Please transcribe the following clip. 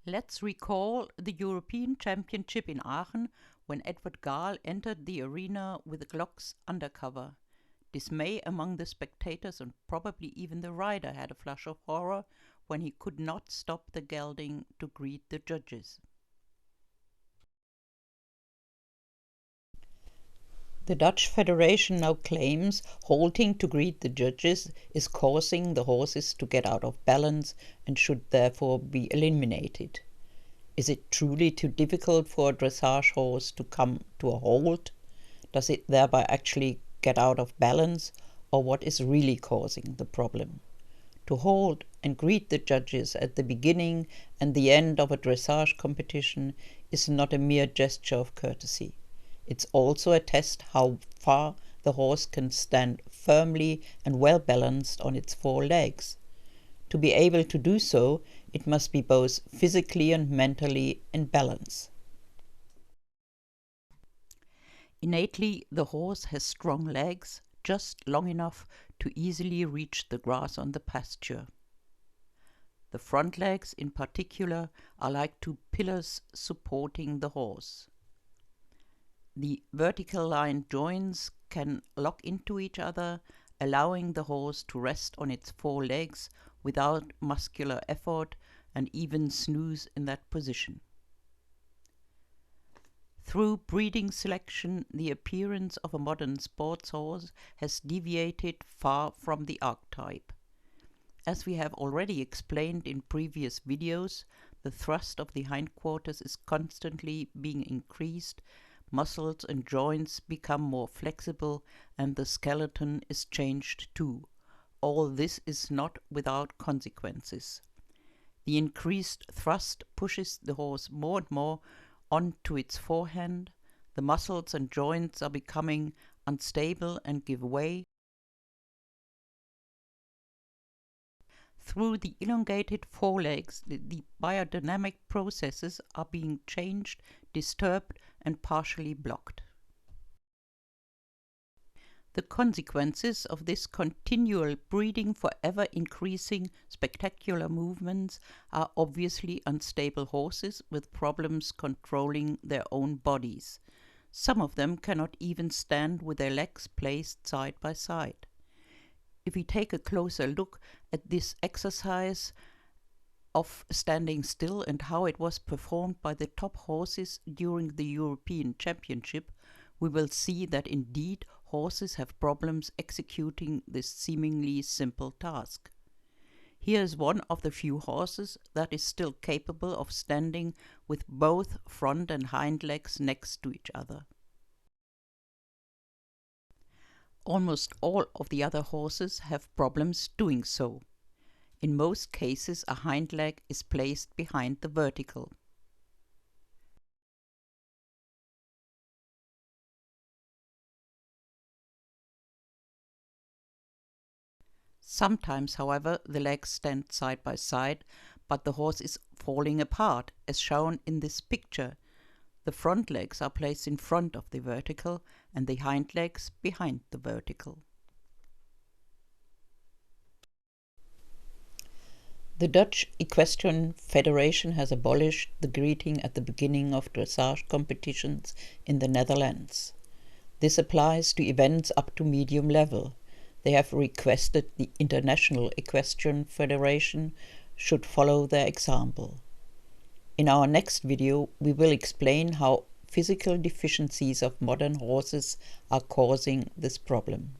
Let's recall the European Championship in Aachen when Edward Gahl entered the arena with Glock's Undercover. Dismay among the spectators and probably even the rider had a flush of horror when he could not stop the gelding to greet the judges. The Dutch Federation now claims halting to greet the judges is causing the horses to get out of balance and should therefore be eliminated. Is it truly too difficult for a dressage horse to come to a halt? Does it thereby actually get out of balance, or what is really causing the problem? To halt and greet the judges at the beginning and the end of a dressage competition is not a mere gesture of courtesy. It's also a test how far the horse can stand firmly and well balanced on its four legs. To be able to do so, it must be both physically and mentally in balance. Innately, the horse has strong legs, just long enough to easily reach the grass on the pasture. The front legs, in particular, are like two pillars supporting the horse. The vertical line joints can lock into each other, allowing the horse to rest on its four legs without muscular effort and even snooze in that position. Through breeding selection, the appearance of a modern sports horse has deviated far from the archetype. As we have already explained in previous videos, the thrust of the hindquarters is constantly being increased, muscles and joints become more flexible, and the skeleton is changed too. All this is not without consequences. The increased thrust pushes the horse more and more onto its forehand. The muscles and joints are becoming unstable and give way. Through the elongated forelegs, the biodynamic processes are being changed, disturbed, and partially blocked. The consequences of this continual breeding for ever increasing spectacular movements are obviously unstable horses with problems controlling their own bodies. Some of them cannot even stand with their legs placed side by side. If we take a closer look at this exercise of standing still and how it was performed by the top horses during the European Championship, we will see that indeed horses have problems executing this seemingly simple task. Here is one of the few horses that is still capable of standing with both front and hind legs next to each other. Almost all of the other horses have problems doing so. In most cases, a hind leg is placed behind the vertical. Sometimes, however, the legs stand side by side, but the horse is falling apart, as shown in this picture. The front legs are placed in front of the vertical and the hind legs behind the vertical. The Dutch Equestrian Federation has abolished the greeting at the beginning of dressage competitions in the Netherlands. This applies to events up to medium level. They have requested the International Equestrian Federation should follow their example. In our next video, we will explain how physical deficiencies of modern horses are causing this problem.